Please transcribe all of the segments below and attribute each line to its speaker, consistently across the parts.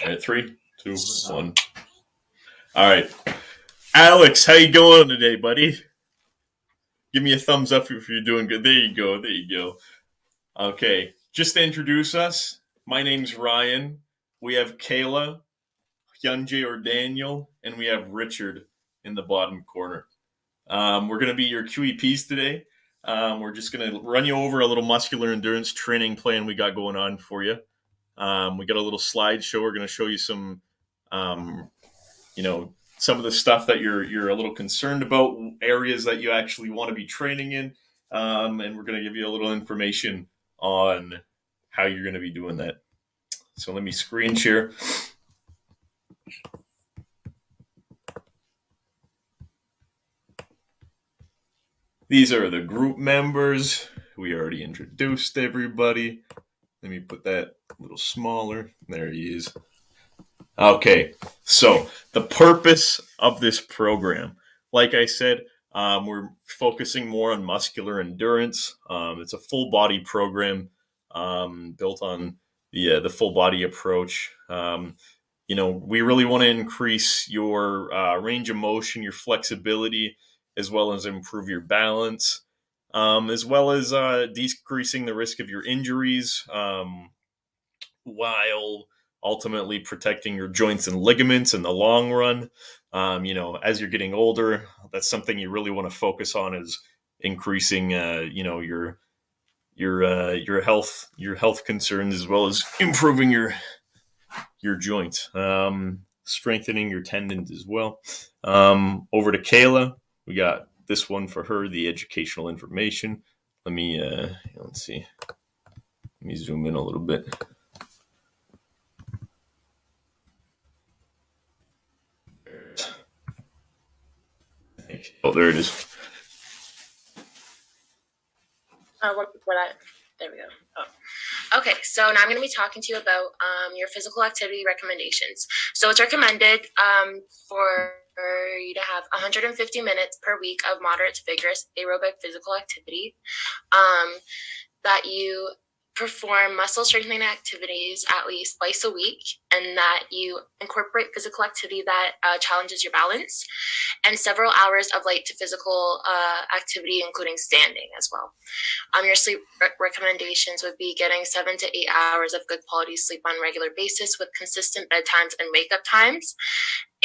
Speaker 1: All right, 3, 2, 1. All right, Alex, how you going today, buddy? Give me a thumbs up if you're doing good. There you go. There you go. Okay, just to introduce us, my name's Ryan. We have Kayla, Hyunjae or Daniel, and we have Richard in the bottom corner. We're going to be your QEPs today. We're just going to run you over a little muscular endurance training plan we got going on for you. We got a little slideshow. We're going to show you some, some of the stuff that you're a little concerned about, areas that you actually want to be training in, and we're going to give you a little information on how you're going to be doing that. So let me screen share. These are the group members. We already introduced everybody. Let me put that a little smaller. There he is. Okay, so the purpose of this program, like I said, we're focusing more on muscular endurance. It's a full body program built on the full body approach. We really want to increase your range of motion, your flexibility, as well as improve your balance, as well as decreasing the risk of your injuries, while ultimately protecting your joints and ligaments in the long run. As you're getting older, that's something you really want to focus on, is increasing, your health concerns, as well as improving your joints, strengthening your tendons as well. Over to Kayla. We got this one for her, the educational information. Let me, let's see. Let me zoom in a little bit. Oh, there it is.
Speaker 2: There we go. Oh. Okay, so now I'm going to be talking to you about your physical activity recommendations. So it's recommended for you to have 150 minutes per week of moderate to vigorous aerobic physical activity, that you perform muscle strengthening activities at least twice a week, and that you incorporate physical activity that challenges your balance, and several hours of light to physical activity, including standing as well. Your sleep recommendations would be getting 7 to 8 hours of good quality sleep on a regular basis with consistent bedtimes and wake up times.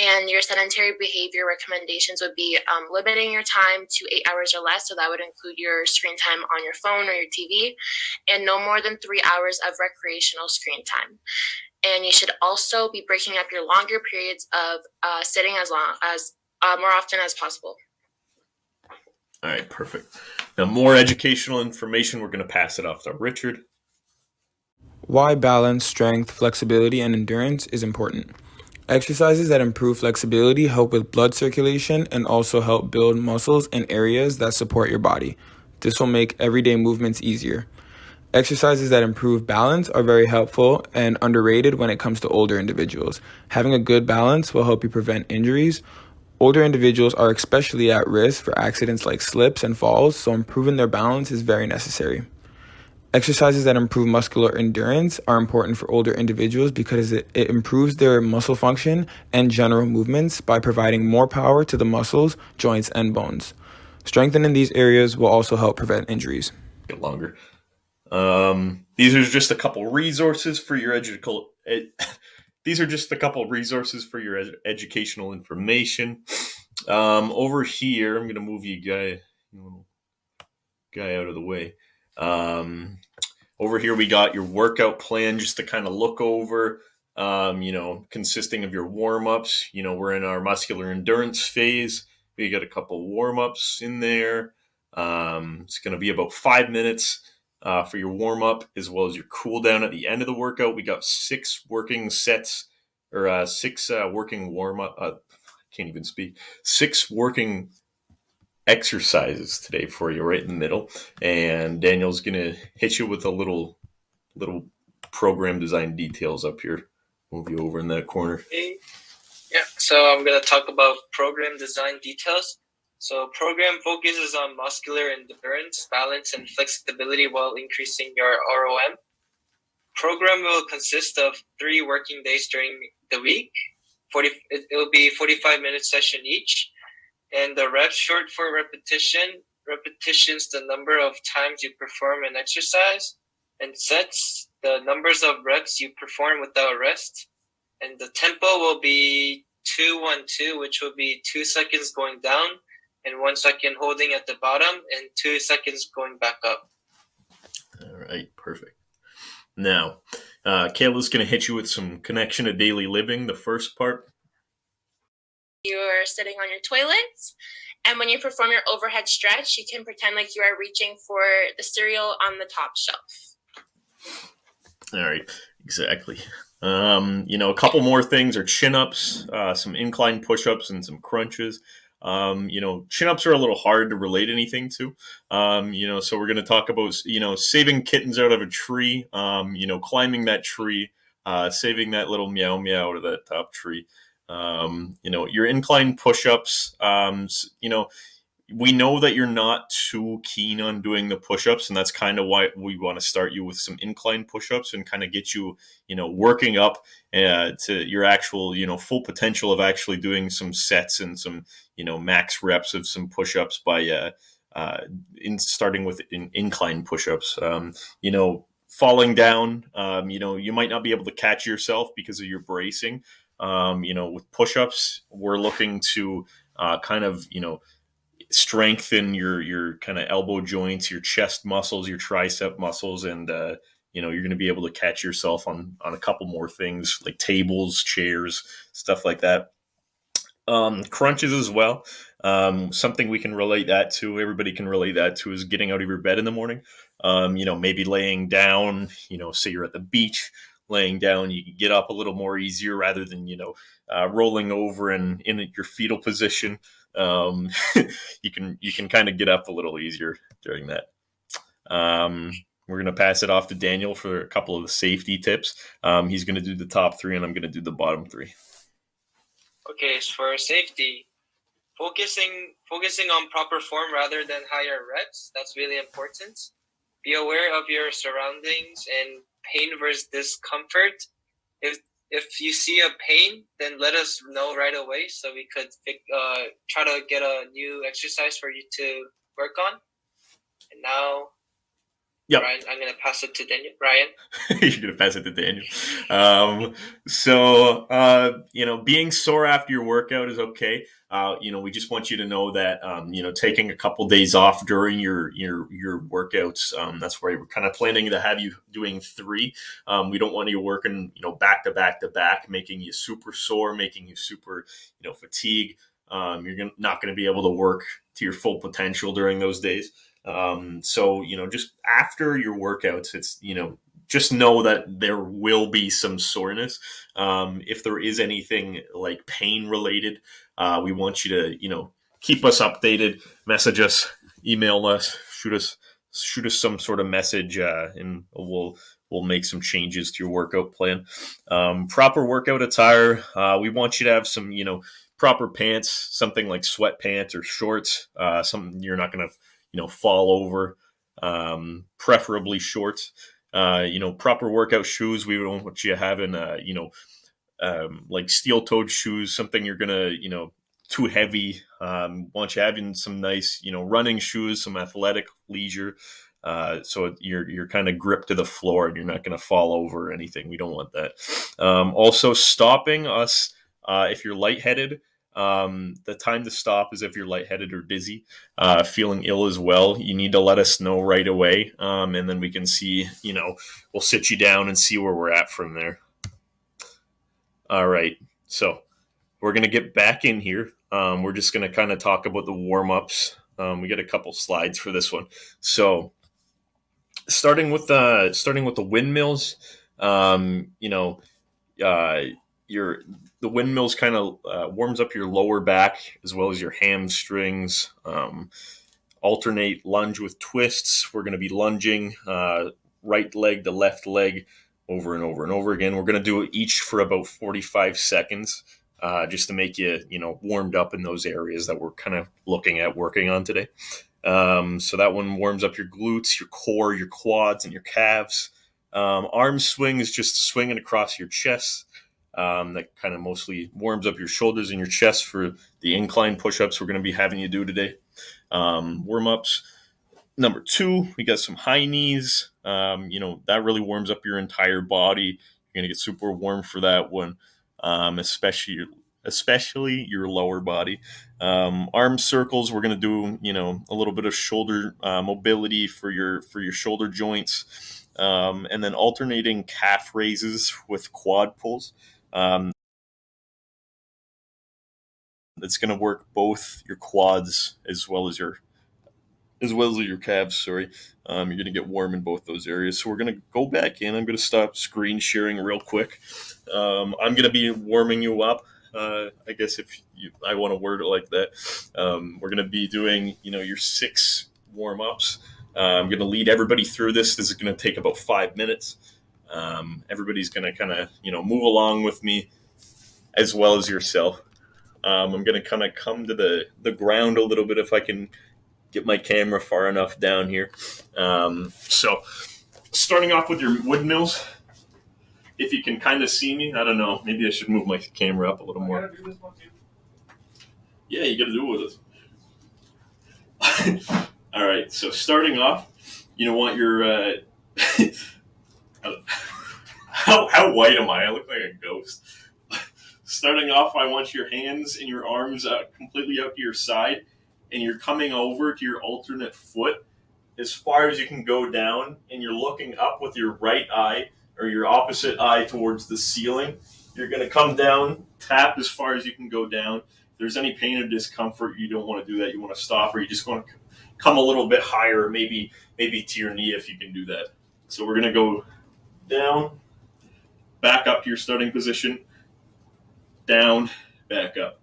Speaker 2: And your sedentary behavior recommendations would be limiting your time to 8 hours or less. So that would include your screen time on your phone or your TV, and no more than 3 hours of recreational screen time. And you should also be breaking up your longer periods of sitting more often as possible.
Speaker 1: All right, perfect. Now, more educational information. We're going to pass it off to Richard.
Speaker 3: Why balance, strength, flexibility, and endurance is important. Exercises that improve flexibility help with blood circulation and also help build muscles in areas that support your body. This will make everyday movements easier. Exercises that improve balance are very helpful and underrated when it comes to older individuals. Having a good balance will help you prevent injuries. Older individuals are especially at risk for accidents like slips and falls, so improving their balance is very necessary. Exercises that improve muscular endurance are important for older individuals because it improves their muscle function and general movements by providing more power to the muscles, joints, and bones. Strengthening these areas will also help prevent injuries.
Speaker 1: Get longer. These are just a couple resources for your educational information. Over here, I'm going to move you guy out of the way. Over here, we got your workout plan just to kind of look over, consisting of your warm-ups. We're in our muscular endurance phase. We got a couple warm-ups in there. It's going to be about 5 minutes for your warm-up, as well as your cool-down at the end of the workout. We got 6 working sets, or 6 working warm-up. Can't even speak. 6 working exercises today for you right in the middle, and Daniel's gonna hit you with a little program design details up here. Move you over in that corner.
Speaker 4: Yeah, so I'm gonna talk about program design details. So program focuses on muscular endurance, balance, and flexibility while increasing your ROM. program will consist of 3 working days during the week. It will be 45-minute session each. And the reps short for repetition. Repetitions, the number of times you perform an exercise. And sets, the numbers of reps you perform without rest. And the tempo will be 2-1-2, which will be 2 seconds going down and 1 second holding at the bottom and 2 seconds going back up.
Speaker 1: All right, perfect. Now, Kayla's going to hit you with some connection to daily living, the first part.
Speaker 2: You're sitting on your toilet, and when you perform your overhead stretch, you can pretend like you are reaching for the cereal on the top shelf.
Speaker 1: All right, exactly. A couple more things are chin-ups, some incline push-ups, and some crunches. Chin-ups are a little hard to relate anything to. So we're going to talk about, saving kittens out of a tree, climbing that tree, saving that little meow meow out of that top tree. Your incline push-ups, we know that you're not too keen on doing the push-ups, and that's kind of why we want to start you with some incline push-ups and kind of get you, working up to your actual, full potential of actually doing some sets and some, max reps of some push-ups by starting with incline push-ups. Falling down, you might not be able to catch yourself because of your bracing. With push-ups, we're looking to strengthen your kind of elbow joints, your chest muscles, your tricep muscles, and you're going to be able to catch yourself on a couple more things like tables, chairs, stuff like that. Crunches as well. Something we can relate that to, everybody can relate that to, is getting out of your bed in the morning. Maybe laying down, say you're at the beach, laying down, you can get up a little more easier rather than, rolling over and in your fetal position. You can kind of get up a little easier during that. We're going to pass it off to Daniel for a couple of the safety tips. He's going to do the top 3 and I'm going to do the bottom 3.
Speaker 4: Okay, so for safety, focusing on proper form rather than higher reps, that's really important. Be aware of your surroundings and pain versus discomfort. If you see a pain, then let us know right away so we could try to get a new exercise for you to work on. And now,
Speaker 1: yep.
Speaker 4: Ryan, I'm going to pass it to Daniel. Ryan?
Speaker 1: You're going to pass it to Daniel. Being sore after your workout is okay. We just want you to know that, taking a couple days off during your workouts, that's why we're kind of planning to have you doing 3. We don't want you working, back to back to back, making you super sore, making you super, fatigued. You're not going to be able to work to your full potential during those days. Just after your workouts, it's, just know that there will be some soreness. If there is anything like pain related, we want you to, keep us updated, message us, email us, shoot us some sort of message, and we'll make some changes to your workout plan. Proper workout attire. We want you to have some, proper pants, something like sweatpants or shorts, something you're not going to, fall over, preferably shorts. Proper workout shoes. We don't want you having, like steel-toed shoes, something you're gonna, too heavy. Want you having some nice, running shoes, some athletic leisure, so you're kind of gripped to the floor and you're not going to fall over or anything. We don't want that. Also, stopping us if you're lightheaded. The time to stop is if you're lightheaded or dizzy, feeling ill as well. You need to let us know right away, and then we can see, we'll sit you down and see where we're at from there. All right, so we're going to get back in here. We're just going to kind of talk about the warm-ups. We got a couple slides for this one. So starting with the windmills, the windmills kind of warms up your lower back as well as your hamstrings. Alternate lunge with twists. We're going to be lunging right leg to left leg over and over and over again. We're going to do it each for about 45 seconds just to make you, warmed up in those areas that we're kind of looking at working on today. So that one warms up your glutes, your core, your quads, and your calves. Arm swing is just swinging across your chest. That kind of mostly warms up your shoulders and your chest for the incline push-ups we're going to be having you do today. Warm-ups. Number 2, we got some high knees. That really warms up your entire body. You're going to get super warm for that one, especially your lower body. Arm circles, we're going to do, a little bit of shoulder mobility for your shoulder joints. And then alternating calf raises with quad pulls. It's going to work both your quads as well as your calves. Sorry, you're going to get warm in both those areas. So we're going to go back in. I'm going to stop screen sharing real quick. I'm going to be warming you up. I guess I want to word it like that. We're going to be doing, your 6 warm-ups. I'm going to lead everybody through this. This is going to take about 5 minutes. Everybody's going to kind of, move along with me as well as yourself. I'm going to kind of come to the ground a little bit if I can get my camera far enough down here. So starting off with your wood mills, if you can kind of see me, I don't know, maybe I should move my camera up a little more. Yeah, you got to do it with us. All right, so starting off, you want your how white am I? I look like a ghost. Starting off, I want your hands and your arms completely out to your side, and you're coming over to your alternate foot as far as you can go down, and you're looking up with your right eye or your opposite eye towards the ceiling. You're going to come down, tap as far as you can go down. If there's any pain or discomfort, you don't want to do that. You want to stop, or you just want to come a little bit higher, maybe to your knee if you can do that. So we're going to go down, back up to your starting position, down, back up.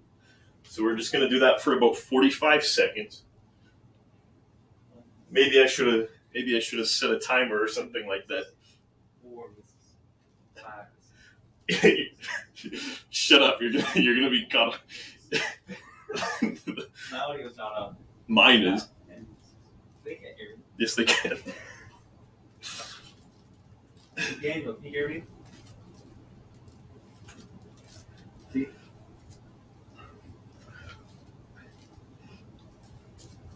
Speaker 1: So we're just going to do that for about 45 seconds. Maybe I should have set a timer or something like that. Shut up! You're gonna be caught.
Speaker 5: My audio's not up.
Speaker 1: Mine is.
Speaker 5: They can't hear me.
Speaker 1: Yes, they can.
Speaker 5: Daniel, can you hear me? See?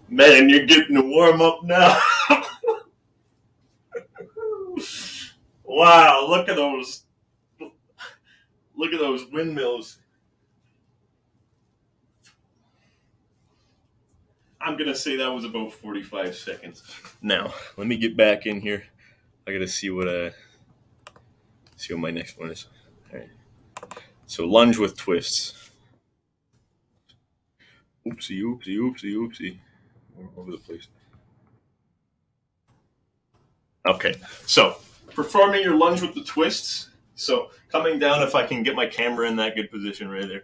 Speaker 1: Man, you're getting to warm up now. Wow, look at those windmills. I'm going to say that was about 45 seconds. Now, let me get back in here. I got to see what my next one is. All right. So lunge with twists. Oopsie. All over the place. Okay, so performing your lunge with the twists. So coming down, if I can get my camera in that good position right there.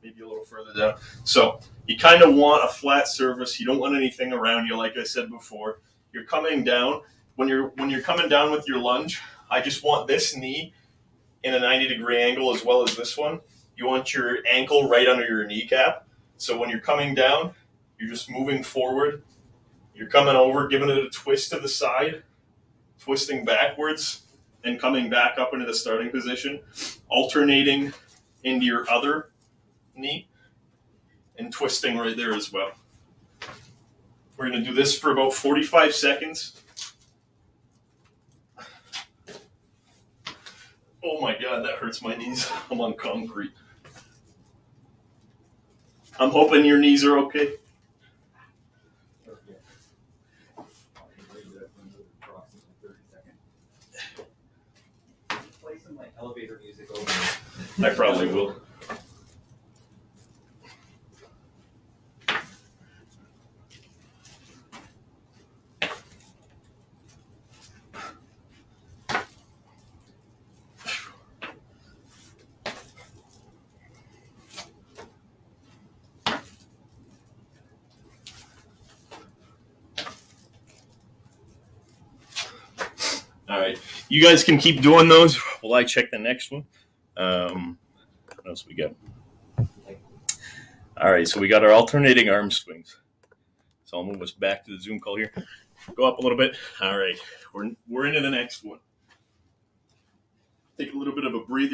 Speaker 1: Maybe a little further down. So you kind of want a flat surface. You don't want anything around you, like I said before. You're coming down. When you're coming down with your lunge, I just want this knee in a 90-degree angle as well as this one. You want your ankle right under your kneecap. So when you're coming down, you're just moving forward. You're coming over, giving it a twist to the side, twisting backwards, and coming back up into the starting position, alternating into your other knee, and twisting right there as well. We're going to do this for about 45 seconds. Oh my God, that hurts my knees. I'm on concrete. I'm hoping your knees are okay.
Speaker 5: Play some elevator music over.
Speaker 1: I probably will. All right, you guys can keep doing those while I check the next one. What else we got? All right, so we got our alternating arm swings. So I'll move us back to the Zoom call here. Go up a little bit. All right. We're into the next one. Take a little bit of a breather